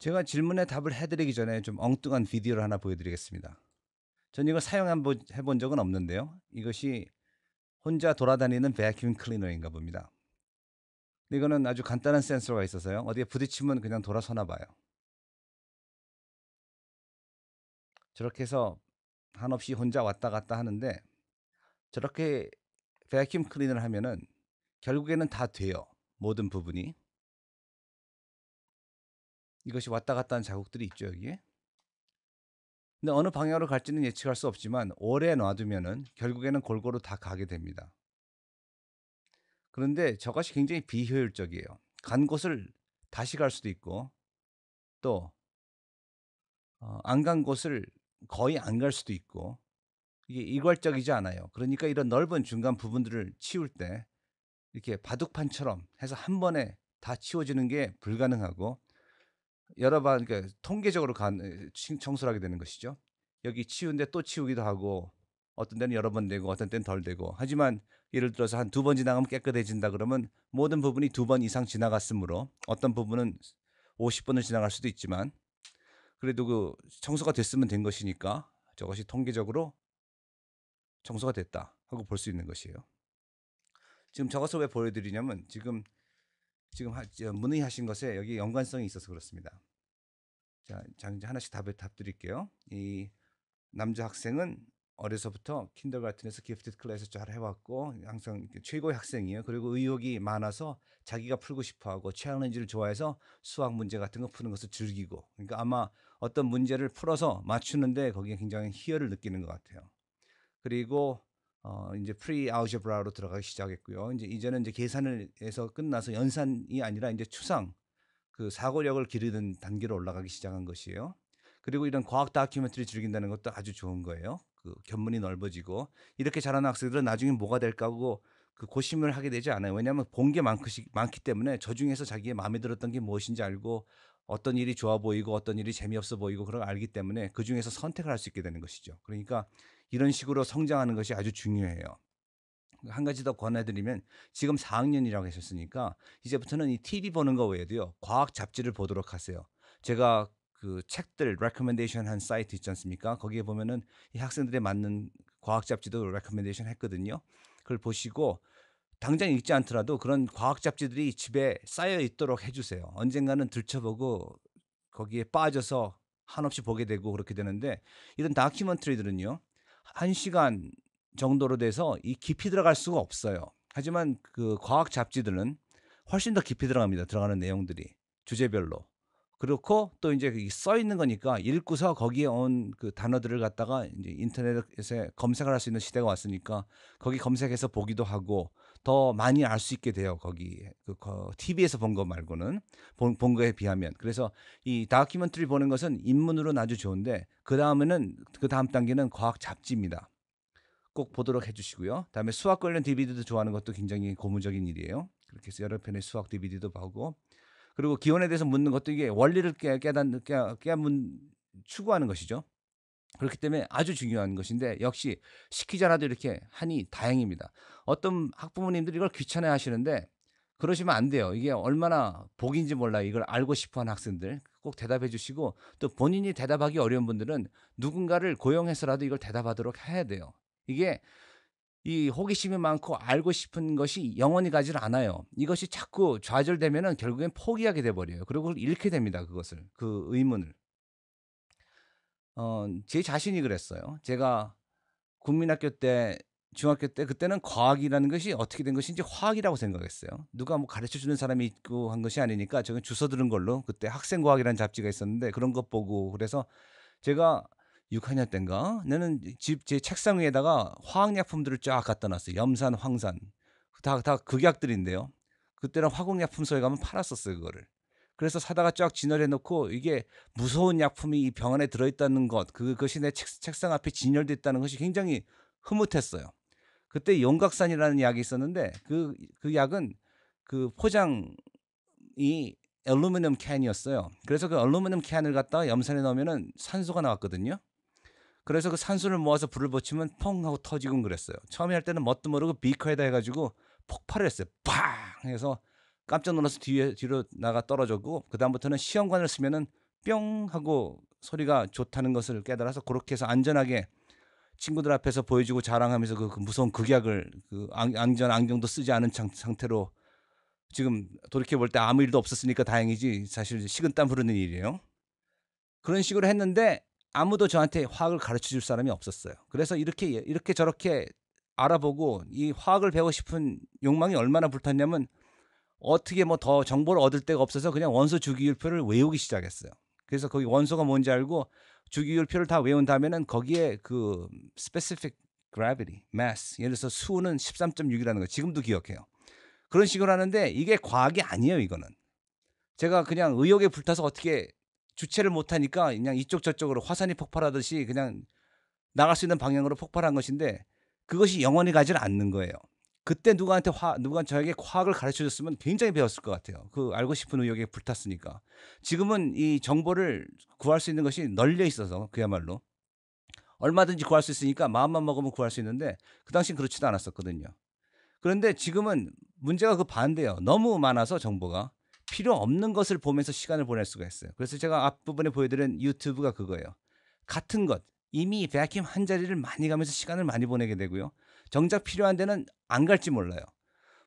제가 질문에 답을 해드리기 전에 좀 엉뚱한 비디오를 하나 보여드리겠습니다. 전 이걸 해본 적은 없는데요. 이것이 혼자 돌아다니는 베큐um 클리너인가 봅니다. 근데 이거는 아주 간단한 센서가 있어서요. 어디에 부딪히면 그냥 돌아서나 봐요. 저렇게 해서 한없이 혼자 왔다 갔다 하는데 저렇게 베큐um 클리너를 하면은 결국에는 다 돼요. 모든 부분이. 이것이 왔다 갔다 하는 자국들이 있죠, 여기에. 근데 어느 방향으로 갈지는 예측할 수 없지만 오래 놔두면은 결국에는 골고루 다 가게 됩니다. 그런데 저것이 굉장히 비효율적이에요. 간 곳을 다시 갈 수도 있고 또 안 간 곳을 거의 안 갈 수도 있고 이게 일괄적이지 않아요. 그러니까 이런 넓은 중간 부분들을 치울 때 이렇게 바둑판처럼 해서 한 번에 다 치워지는 게 불가능하고 여러 번 그러니까 통계적으로 청소를 하게 되는 것이죠. 여기 치운데 또 치우기도 하고 어떤 데는 여러 번 되고 어떤 때는 덜 되고 하지만 예를 들어서 한 두 번 지나가면 깨끗해진다 그러면 모든 부분이 두 번 이상 지나갔으므로 어떤 부분은 50번을 지나갈 수도 있지만 그래도 그 청소가 됐으면 된 것이니까 저것이 통계적으로 청소가 됐다 하고 볼 수 있는 것이에요. 지금 저것을 왜 보여드리냐면 지금 문의하신 것에 여기 연관성이 있어서 그렇습니다. 자 이제 하나씩 답 드릴게요. 이 남자 학생은 어려서부터 킨더가튼에서 기프티드 클래스 잘 해왔고 항상 최고의 학생이에요. 그리고 의욕이 많아서 자기가 풀고 싶어하고 챌린지를 좋아해서 수학 문제 같은 거 푸는 것을 즐기고 그러니까 아마 어떤 문제를 풀어서 맞추는데 거기에 굉장히 희열을 느끼는 것 같아요. 그리고 이제 프리 알제브라로 들어가기 시작했고요. 이제는 이제 계산을 해서 끝나서 연산이 아니라 이제 추상 그 사고력을 기르는 단계로 올라가기 시작한 것이에요. 그리고 이런 과학 다큐멘터리 즐긴다는 것도 아주 좋은 거예요. 그 견문이 넓어지고 이렇게 자라는 학생들은 나중에 뭐가 될까 하고 그 고심을 하게 되지 않아요. 왜냐하면 본 게 많기 때문에 저 중에서 자기의 마음에 들었던 게 무엇인지 알고 어떤 일이 좋아 보이고 어떤 일이 재미없어 보이고 그런 걸 알기 때문에 그 중에서 선택을 할 수 있게 되는 것이죠. 그러니까 이런 식으로 성장하는 것이 아주 중요해요. 한 가지 더 권해드리면 지금 4학년이라고 하셨으니까 이제부터는 이 TV 보는 거 외에도요 과학 잡지를 보도록 하세요. 제가 그 책들 레커멘데이션 한 사이트 있지 않습니까? 거기에 보면은 이 학생들에 맞는 과학 잡지도 레커멘데이션 했거든요. 그걸 보시고 당장 읽지 않더라도 그런 과학 잡지들이 집에 쌓여 있도록 해주세요. 언젠가는 들춰보고 거기에 빠져서 한없이 보게 되고 그렇게 되는데 이런 다큐멘터리들은요 1시간 정도로 돼서 이 깊이 들어갈 수가 없어요. 하지만 그 과학 잡지들은 훨씬 더 깊이 들어갑니다. 들어가는 내용들이 주제별로. 그렇고 또 이제 써 있는 거니까 읽고서 거기에 온 그 단어들을 갖다가 이제 인터넷에 검색을 할 수 있는 시대가 왔으니까 거기 검색해서 보기도 하고 더 많이 알 수 있게 돼요. 거기 TV에서 본 거 말고는 본 거에 비하면. 그래서 이 다큐멘터리 보는 것은 입문으로는 아주 좋은데 그 다음 단계는 과학 잡지입니다. 꼭 보도록 해주시고요. 다음에 수학 관련 DVD도 좋아하는 것도 굉장히 고무적인 일이에요. 그렇게 해서 여러 편의 수학 DVD도 보고 그리고 기원에 대해서 묻는 것도 이게 원리를 추구하는 것이죠. 그렇기 때문에 아주 중요한 것인데 역시 시키자라도 이렇게 하니 다행입니다. 어떤 학부모님들이 이걸 귀찮아 하시는데 그러시면 안 돼요. 이게 얼마나 복인지 몰라요. 이걸 알고 싶어하는 학생들 꼭 대답해 주시고 또 본인이 대답하기 어려운 분들은 누군가를 고용해서라도 이걸 대답하도록 해야 돼요. 이게 이 호기심이 많고 알고 싶은 것이 영원히 가지를 않아요. 이것이 자꾸 좌절되면은 결국엔 포기하게 돼 버려요. 그리고 그걸 잃게 됩니다, 그것을. 그 의문을. 제 자신이 그랬어요. 제가 국민학교 때 중학교 때 그때는 과학이라는 것이 어떻게 된 것인지 화학이라고 생각했어요. 누가 뭐 가르쳐 주는 사람이 있고 한 것이 아니니까 저는 주워 들은 걸로 그때 학생과학이라는 잡지가 있었는데 그런 것 보고 그래서 제가 6학년 때인가 나는 집 제 책상 위에다가 화학약품들을 쫙 갖다 놨어요. 염산, 황산. 다 극약들인데요. 그때는 화공약품소에 가면 팔았었어요, 그거를. 그래서 사다가 쫙 진열해 놓고 이게 무서운 약품이 이 병 안에 들어 있다는 것, 그것이 내 책상 앞에 진열돼 있다는 것이 굉장히 흐뭇했어요. 그때 용각산이라는 약이 있었는데 그 약은 그 포장이 알루미늄 캔이었어요. 그래서 그 알루미늄 캔을 갖다가 염산에 넣으면은 산소가 나왔거든요. 그래서 그 산소를 모아서 불을 붙이면 펑 하고 터지고 그랬어요. 처음에 할 때는 뭣도 모르고 비커에다 해가지고 폭발을 했어요. 팡 해서 깜짝 놀라서 뒤로 나가 떨어졌고 그 다음부터는 시험관을 쓰면은 뿅 하고 소리가 좋다는 것을 깨달아서 그렇게 해서 안전하게 친구들 앞에서 보여주고 자랑하면서 그 무서운 극약을 안전 안경도 쓰지 않은 상태로 지금 돌이켜 볼 때 아무 일도 없었으니까 다행이지 사실 식은땀 흐르는 일이에요. 그런 식으로 했는데 아무도 저한테 화학을 가르쳐 줄 사람이 없었어요. 그래서 이렇게 저렇게 알아보고 이 화학을 배우고 싶은 욕망이 얼마나 불탔냐면 어떻게 뭐 더 정보를 얻을 데가 없어서 그냥 원소 주기율표를 외우기 시작했어요. 그래서 거기 원소가 뭔지 알고 주기율표를 다 외운 다음에는 거기에 그 specific gravity, mass 예를 들어서 수는 13.6이라는 거 지금도 기억해요. 그런 식으로 하는데 이게 과학이 아니에요, 이거는. 제가 그냥 의욕에 불타서 어떻게 주체를 못 하니까 그냥 이쪽 저쪽으로 화산이 폭발하듯이 그냥 나갈 수 있는 방향으로 폭발한 것인데 그것이 영원히 가지는 않는 거예요. 그때 누가 저에게 과학을 가르쳐 줬으면 굉장히 배웠을 것 같아요. 그 알고 싶은 의욕에 불탔으니까. 지금은 이 정보를 구할 수 있는 것이 널려 있어서 그야말로 얼마든지 구할 수 있으니까 마음만 먹으면 구할 수 있는데 그 당시엔 그렇지도 않았었거든요. 그런데 지금은 문제가 그 반대예요. 너무 많아서 정보가 필요 없는 것을 보면서 시간을 보낼 수가 있어요. 그래서 제가 앞부분에 보여드린 유튜브가 그거예요. 같은 것 이미 베큐um 한 자리를 많이 가면서 시간을 많이 보내게 되고요. 정작 필요한 데는 안 갈지 몰라요.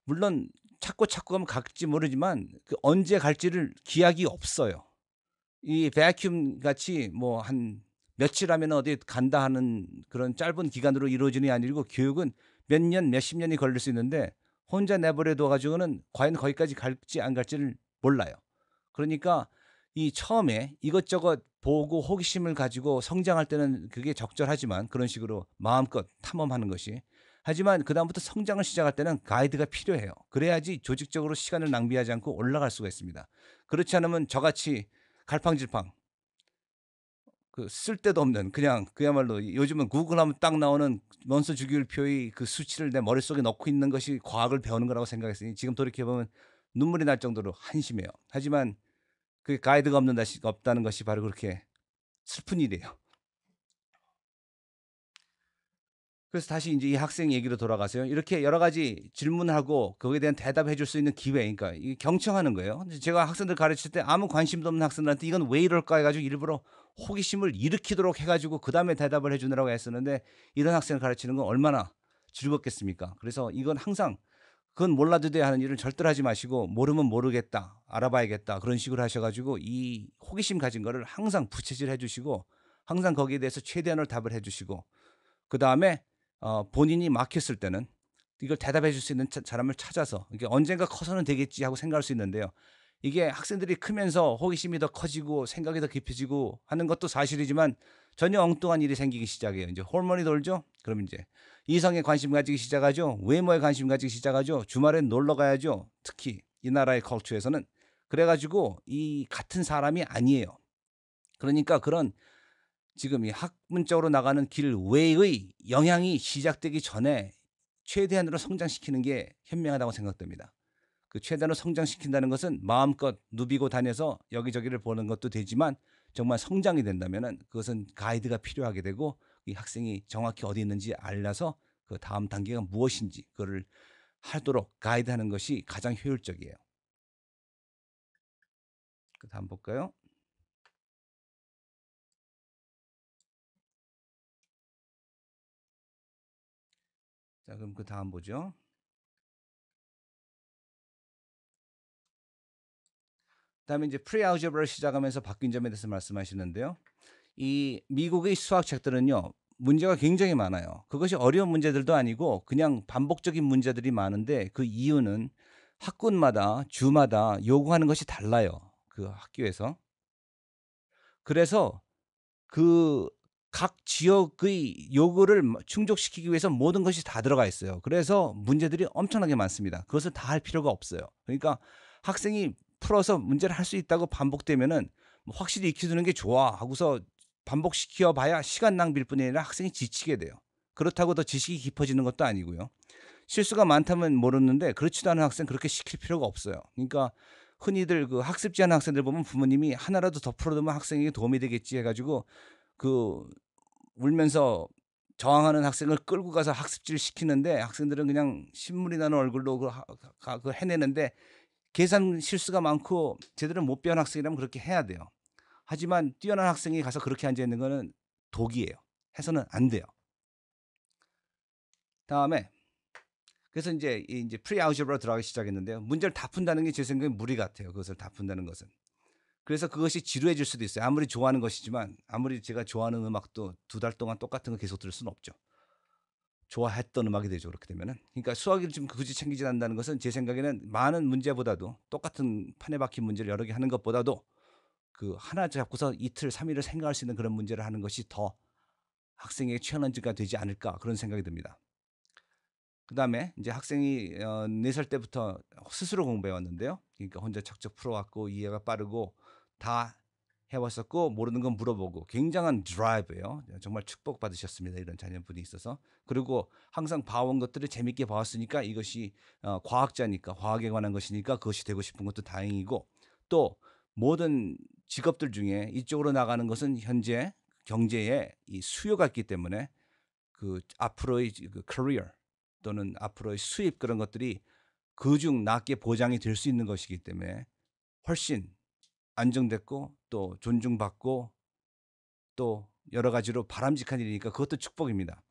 물론 찾고 가면 갈지 모르지만 그 언제 갈지를 기약이 없어요. 이 베큐um 같이 뭐 한 며칠 하면 어디 간다 하는 그런 짧은 기간으로 이루어지는 게 아니고 교육은 몇 년, 몇십 년이 걸릴 수 있는데 혼자 내버려 둬 가지고는 과연 거기까지 갈지 안 갈지를 몰라요. 그러니까 이 처음에 이것저것 보고 호기심을 가지고 성장할 때는 그게 적절하지만 그런 식으로 마음껏 탐험하는 것이. 하지만 그다음부터 성장을 시작할 때는 가이드가 필요해요. 그래야지 조직적으로 시간을 낭비하지 않고 올라갈 수가 있습니다. 그렇지 않으면 저같이 갈팡질팡 그 쓸데도 없는 그냥 그야말로 요즘은 구글하면 딱 나오는 원소 주기율표의 그 수치를 내 머릿속에 넣고 있는 것이 과학을 배우는 거라고 생각했으니 지금 돌이켜 보면 눈물이 날 정도로 한심해요. 하지만 그 가이드가 없다는 것이 바로 그렇게 슬픈 일이에요. 그래서 다시 이제 이 학생 얘기로 돌아가서요. 이렇게 여러 가지 질문하고 거기에 대한 대답해 줄 수 있는 기회, 그러니까 이게 경청하는 거예요. 근데 제가 학생들 가르칠 때 아무 관심도 없는 학생들한테 이건 왜 이럴까 해가지고 일부러 호기심을 일으키도록 해가지고 그 다음에 대답을 해주느라고 했었는데 이런 학생을 가르치는 건 얼마나 즐겁겠습니까? 그래서 이건 항상 그건 몰라도 돼 하는 일을 절대로 하지 마시고 모르면 모르겠다, 알아봐야겠다 그런 식으로 하셔가지고 이 호기심 가진 거를 항상 부채질 해주시고 항상 거기에 대해서 최대한으로 답을 해주시고 그 다음에 본인이 막혔을 때는 이걸 대답해 줄 수 있는 사람을 찾아서 이게 언젠가 커서는 되겠지 하고 생각할 수 있는데요. 이게 학생들이 크면서 호기심이 더 커지고 생각이 더 깊어지고 하는 것도 사실이지만 전혀 엉뚱한 일이 생기기 시작해요. 이제 호르몬이 돌죠. 그럼 이제 이성에 관심 가지기 시작하죠. 외모에 관심 가지기 시작하죠. 주말엔 놀러 가야죠. 특히 이 나라의 컬처에서는 그래가지고 이 같은 사람이 아니에요. 그러니까 그런 지금 이 학문적으로 나가는 길 외의 영향이 시작되기 전에 최대한으로 성장시키는 게 현명하다고 생각됩니다. 그 최대한으로 성장시킨다는 것은 마음껏 누비고 다녀서 여기저기를 보는 것도 되지만 정말 성장이 된다면은 그것은 가이드가 필요하게 되고 이 학생이 정확히 어디 있는지 알려서 그 다음 단계가 무엇인지 그거를 하도록 가이드하는 것이 가장 효율적이에요. 그 다음 볼까요? 자, 그럼 그 다음 보죠. 그다음에 이제 프리알제브라를 시작하면서 바뀐 점에 대해서 말씀하시는데요. 이 미국의 수학책들은요. 문제가 굉장히 많아요. 그것이 어려운 문제들도 아니고 그냥 반복적인 문제들이 많은데 그 이유는 학군마다 주마다 요구하는 것이 달라요. 그 학교에서. 그래서 그 각 지역의 요구를 충족시키기 위해서 모든 것이 다 들어가 있어요. 그래서 문제들이 엄청나게 많습니다. 그것을 다 할 필요가 없어요. 그러니까 학생이 풀어서 문제를 할 수 있다고 반복되면은 뭐 확실히 익혀두는 게 좋아 하고서 반복시켜 봐야 시간 낭비일 뿐이 아니라 학생이 지치게 돼요. 그렇다고 더 지식이 깊어지는 것도 아니고요. 실수가 많다면 모르는데 그렇지도 않은 학생 그렇게 시킬 필요가 없어요. 그러니까 흔히들 그 학습지 하는 학생들 보면 부모님이 하나라도 더 풀어두면 학생에게 도움이 되겠지 해가지고 그 울면서 저항하는 학생을 끌고 가서 학습지를 시키는데 학생들은 그냥 신물이 나는 얼굴로 해내는데 계산 실수가 많고 제대로 못 배운 학생이라면 그렇게 해야 돼요. 하지만 뛰어난 학생이 가서 그렇게 앉아 있는 거는 독이에요. 해서는 안 돼요. 다음에 그래서 이제 프리 알제브라 들어가기 시작했는데요. 문제를 다 푼다는 게 제 생각엔 무리 같아요. 그것을 다 푼다는 것은. 그래서 그것이 지루해질 수도 있어요. 아무리 좋아하는 것이지만 아무리 제가 좋아하는 음악도 2달 동안 똑같은 거 계속 들을 수는 없죠. 좋아했던 음악이 되죠. 그렇게 되면은. 그러니까 수학을 좀 굳이 챙기지 않는다는 것은 제 생각에는 많은 문제보다도 똑같은 판에 박힌 문제를 여러 개 하는 것보다도 그 하나 잡고서 이틀, 3일을 생각할 수 있는 그런 문제를 하는 것이 더 학생에게 챌린지가 되지 않을까 그런 생각이 듭니다. 그다음에 이제 학생이 4살 때부터 스스로 공부해 왔는데요. 그러니까 혼자 척척 풀어왔고 이해가 빠르고 다 해왔었고 모르는 건 물어보고 굉장한 드라이브예요. 정말 축복받으셨습니다. 이런 자녀분이 있어서. 그리고 항상 봐온 것들을 재밌게 봐왔으니까 이것이 과학자니까 과학에 관한 것이니까 그것이 되고 싶은 것도 다행이고 또 모든 직업들 중에 이쪽으로 나가는 것은 현재 경제에 이 수요가 있기 때문에 그 앞으로의 그 커리어 또는 앞으로의 수입 그런 것들이 그중 낮게 보장이 될 수 있는 것이기 때문에 훨씬 안정됐고 또 존중받고 또 여러 가지로 바람직한 일이니까 그것도 축복입니다.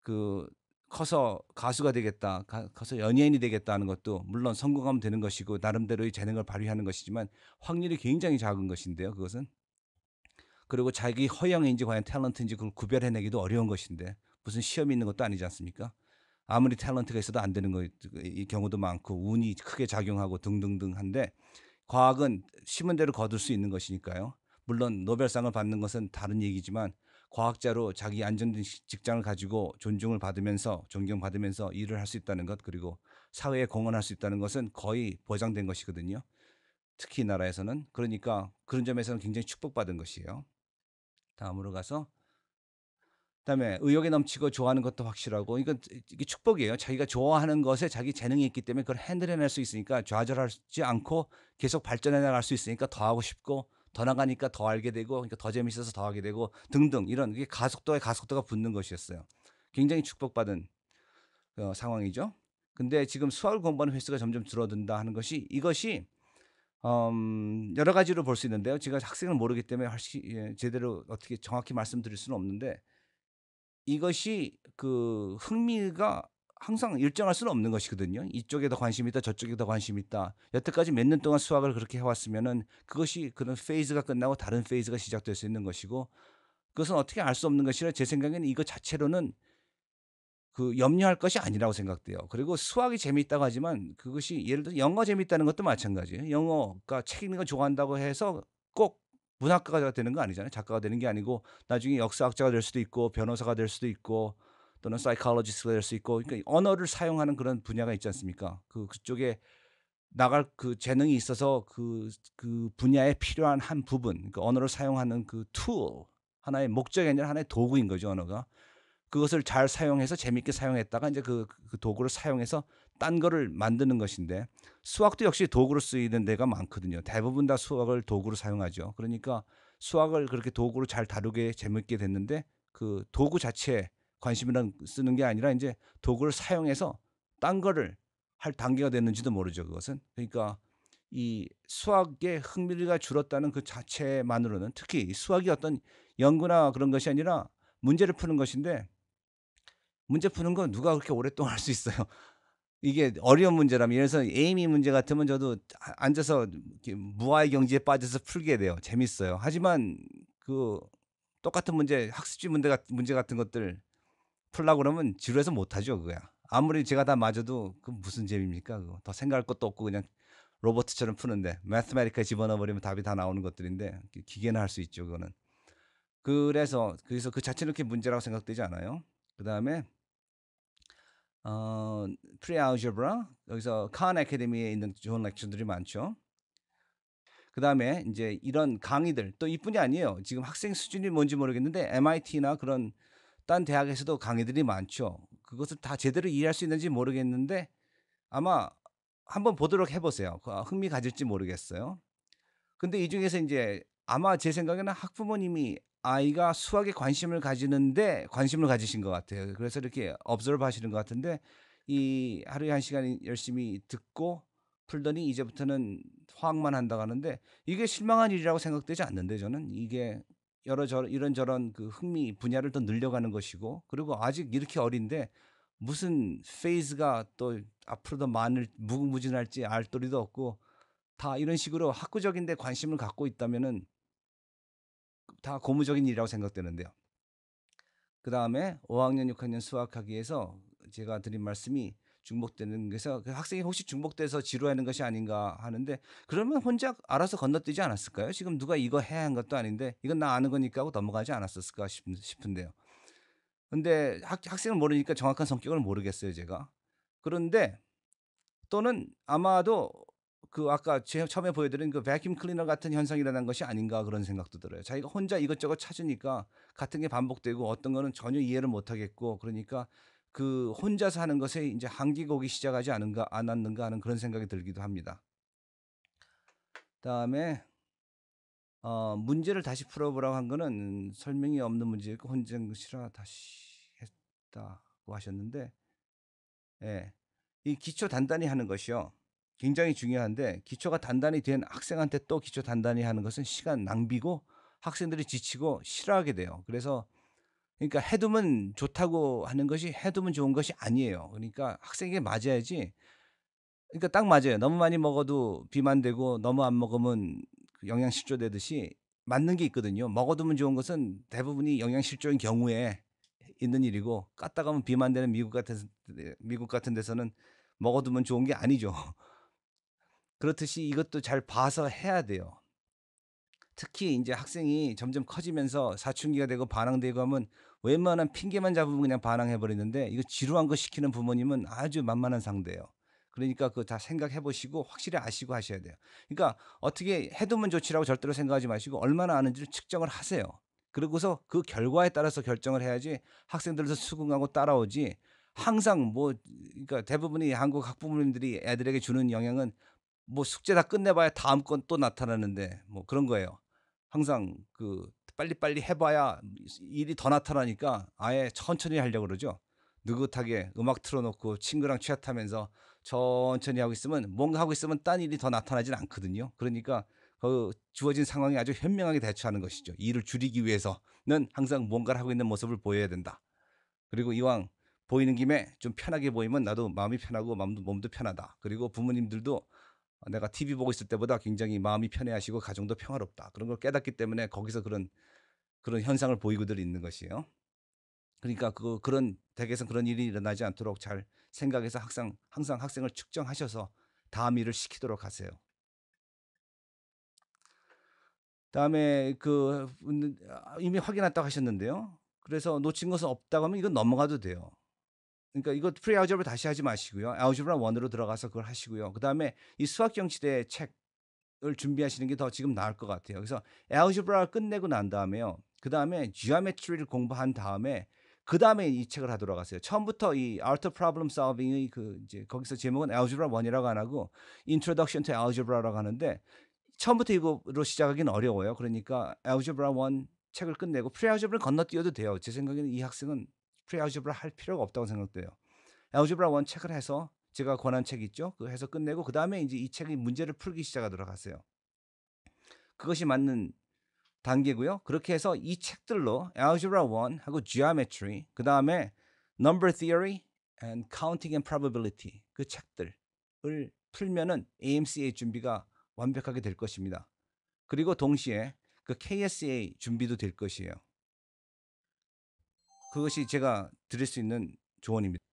그 커서 가수가 되겠다, 커서 연예인이 되겠다 하는 것도 물론 성공하면 되는 것이고 나름대로의 재능을 발휘하는 것이지만 확률이 굉장히 작은 것인데요. 그것은 그리고 자기 허영인지 과연 탤런트인지 그걸 구별해내기도 어려운 것인데 무슨 시험이 있는 것도 아니지 않습니까? 아무리 탤런트가 있어도 안 되는 이 경우도 많고 운이 크게 작용하고 등등등한데 과학은 심은 대로 거둘 수 있는 것이니까요. 물론 노벨상을 받는 것은 다른 얘기지만 과학자로 자기 안정된 직장을 가지고 존중을 받으면서 존경받으면서 일을 할 수 있다는 것 그리고 사회에 공헌할 수 있다는 것은 거의 보장된 것이거든요. 특히 이 나라에서는 그러니까 그런 점에서는 굉장히 축복받은 것이에요. 다음으로 가서 그다음에 의욕에 넘치고 좋아하는 것도 확실하고 이건 이게 축복이에요. 자기가 좋아하는 것에 자기 재능이 있기 때문에 그걸 핸들해낼 수 있으니까 좌절하지 않고 계속 발전해 나갈 수 있으니까 더 하고 싶고 더 나가니까 더 알게 되고 그러니까 더 재밌어서 더 하게 되고 등등 이런 이게 가속도에 가속도가 붙는 것이었어요. 굉장히 축복받은 상황이죠. 근데 지금 수학을 공부하는 횟수가 점점 줄어든다 하는 것이 이것이 여러 가지로 볼 수 있는데요. 제가 학생을 모르기 때문에 제대로 어떻게 정확히 말씀드릴 수는 없는데 이것이 그 흥미가 항상 일정할 수는 없는 것이거든요. 이쪽에 더 관심이 있다, 저쪽에 더 관심이 있다. 여태까지 몇 년 동안 수학을 그렇게 해왔으면은 그것이 그런 페이즈가 끝나고 다른 페이즈가 시작될 수 있는 것이고 그것은 어떻게 알 수 없는 것이라 제 생각에는 이거 자체로는 그 염려할 것이 아니라고 생각돼요. 그리고 수학이 재미있다고 하지만 그것이 예를 들어 영어 재미있다는 것도 마찬가지예요. 영어가 책 읽는 거 좋아한다고 해서 꼭 문학가가 되는 거 아니잖아요. 작가가 되는 게 아니고 나중에 역사학자가 될 수도 있고 변호사가 될 수도 있고 또는 사이콜로지스트가 될 수 있고 그러니까 언어를 사용하는 그런 분야가 있지 않습니까? 그쪽에 나갈 그 재능이 있어서 그 분야에 필요한 한 부분 그러니까 언어를 사용하는 그 툴 하나의 목적이 아니라 하나의 도구인 거죠, 언어가. 그것을 잘 사용해서 재밌게 사용했다가 이제 그 도구를 사용해서 딴 거를 만드는 것인데 수학도 역시 도구로 쓰이는 데가 많거든요. 대부분 다 수학을 도구로 사용하죠. 그러니까 수학을 그렇게 도구로 잘 다루게 재밌게 됐는데 그 도구 자체에 관심을 쓰는 게 아니라 이제 도구를 사용해서 딴 거를 할 단계가 됐는지도 모르죠. 그것은. 그러니까 이 수학의 흥미가 줄었다는 그 자체만으로는 특히 이 수학이 어떤 연구나 그런 것이 아니라 문제를 푸는 것인데 문제 푸는 건 누가 그렇게 오랫동안 할 수 있어요. 이게 어려운 문제라면 예를 들어서 에이미 문제 같으면 저도 앉아서 이렇게 무아의 경지에 빠져서 풀게 돼요. 재밌어요. 하지만 그 똑같은 문제 학습지 문제 같은 것들 풀려고 그러면 지루해서 못 하죠, 그거야. 아무리 제가 다 맞아도 그 무슨 재미입니까, 그거. 더 생각할 것도 없고 그냥 로봇처럼 푸는데 매스메리카에 집어넣어 버리면 답이 다 나오는 것들인데 기계는 할 수 있죠, 그거는. 그래서 그 자체는 그렇게 문제라고 생각되지 않아요. 그다음에 어 프리 알제브라 여기서 칸 애카데미에 있는 좋은 렉처들이 많죠. 그다음에 인제 이런 강의들 또 이뿐이 아니에요. 지금 학생 수준이 뭔지 모르겠는데 MIT나 그런 딴 대학에서도 강의들이 많죠. 그것을 다 제대로 이해할 수 있는지 모르겠는데 아마 한번 보도록 해 보세요. 흥미 가질지 모르겠어요. 근데 이 중에서 인제 아마 제 생각에는 학부모님이 아이가 수학에 관심을 가지는데 관심을 가지신 것 같아요. 그래서 이렇게 observe 하시는 것 같은데 이 하루에 1 시간 열심히 듣고 풀더니 이제부터는 화학만 한다고 하는데 이게 실망한 일이라고 생각되지 않는데 저는 이게 이런저런 그 흥미 분야를 더 늘려가는 것이고 그리고 아직 이렇게 어린데 무슨 페이즈가 또 앞으로 더 많을 무궁무진할지 알 도리도 없고 다 이런 식으로 학구적인 데 관심을 갖고 있다면은 다 고무적인 일이라고 생각되는데요. 그다음에 5학년 6학년 수학하기에서 제가 드린 말씀이 중복되는 것에서 그 학생이 혹시 중복돼서 지루하는 것이 아닌가 하는데 그러면 혼자 알아서 건너뛰지 않았을까요? 지금 누가 이거 해야 한 것도 아닌데 이건 나 아는 거니까 하고 넘어가지 않았었을까 싶은데요. 근데 학생을 모르니까 정확한 성격을 모르겠어요, 제가. 그런데 또는 아마도 그 아까 제가 처음에 보여드린 그 베큐um 클리너 같은 현상이 일어난 것이 아닌가 그런 생각도 들어요. 자기가 혼자 이것저것 찾으니까 같은 게 반복되고 어떤 거는 전혀 이해를 못 하겠고 그러니까 그 혼자서 하는 것에 인제 한계가 오기 시작하지 않았는가 하는 그런 생각이 들기도 합니다. 그다음에 문제를 다시 풀어 보라고 한 거는 설명이 없는 문제였고 혼자 것이라 다시 했다고 하셨는데 예. 이 기초 단단히 하는 것이요. 굉장히 중요한데 기초가 단단히 된 학생한테 또 기초 단단히 하는 것은 시간 낭비고 학생들이 지치고 싫어하게 돼요. 그래서 그러니까 해 두면 좋다고 하는 것이 해 두면 좋은 것이 아니에요. 그러니까 학생에게 맞아야지 그러니까 딱 맞아요. 너무 많이 먹어도 비만되고 너무 안 먹으면 그 영양실조 되듯이 맞는 게 있거든요. 먹어 두면 좋은 것은 대부분이 영양실조인 경우에 있는 일이고 깠다 가면 비만되는 미국 같은 데서는 먹어 두면 좋은 게 아니죠. 그렇듯이 이것도 잘 봐서 해야 돼요. 특히 인제 학생이 점점 커지면서 사춘기가 되고 반항되고 하면 웬만한 핑계만 잡으면 그냥 반항해 버리는데 이거 지루한 거 시키는 부모님은 아주 만만한 상대예요. 그러니까 그거 다 생각해 보시고 확실히 아시고 하셔야 돼요. 그러니까 어떻게 해 두면 좋지라고 절대로 생각하지 마시고 얼마나 아는지를 측정을 하세요. 그러고서 그 결과에 따라서 결정을 해야지 학생들도 수긍하고 따라오지 항상 뭐 그러니까 대부분이 한국 학부모님들이 애들에게 주는 영향은 뭐 숙제 다 끝내 봐야 다음 건 또 나타나는데 뭐 그런 거예요. 항상 그 빨리빨리 해 봐야 일이 더 나타나니까 아예 천천히 하려고 그러죠. 느긋하게 음악 틀어 놓고 친구랑 취하 타면서 천천히 하고 있으면 뭔가 하고 있으면 딴 일이 더 나타나진 않거든요. 그러니까 그 주어진 상황에 아주 현명하게 대처하는 것이죠. 일을 줄이기 위해서는 항상 뭔가를 하고 있는 모습을 보여야 된다. 그리고 이왕 보이는 김에 좀 편하게 보이면 나도 마음이 편하고 몸도 편하다. 그리고 부모님들도 내가 TV 보고 있을 때보다 굉장히 마음이 편해하시고 가정도 평화롭다. 그런 걸 깨닫기 때문에 거기서 그런 현상을 보이고들 있는 것이에요. 그러니까 그런 댁에서 그런 일이 일어나지 않도록 잘 생각해서 항상 학생을 측정하셔서 다음 일을 시키도록 하세요. 그다음에 이미 확인했다고 하셨는데요. 그래서 놓친 것은 없다고 하면 이건 넘어가도 돼요. 그러니까 이거 프리 알gebra 다시 하지 마시고요. 알gebra 1으로 들어가서 그걸 하시고요. 그다음에 이 수학 경시대 책을 준비하시는 게 더 지금 나을 것 같아요. 그래서 알gebra 끝내고 난 다음에요. 그다음에 geometry를 공부한 다음에 그다음에 이 책을 하도록 하세요. 처음부터 이 art of problem solving의 그 이제 거기서 제목은 algebra 1이라고 안 하고 introduction to algebra라고 하는데 처음부터 이거로 시작하기는 어려워요. 그러니까 알gebra 1 책을 끝내고 프리 알gebra 건너뛰어도 돼요. 제 생각에는 이 학생은 프리 알gebra 할 필요가 없다고 생각돼요. 알gebra 1 책을 해서 제가 권한 책 있죠? 그거 해서 끝내고 그다음에 인제 이 책의 문제를 풀기 시작하도록 하세요. 그것이 맞는 단계고요. 그렇게 해서 이 책들로 Algebra 1 하고 Geometry 그다음에 Number Theory and Counting and Probability 그 책들을 풀면은 AMCA 준비가 완벽하게 될 것입니다. 그리고 동시에 그 KSA 준비도 될 것이에요. 그것이 제가 드릴 수 있는 조언입니다.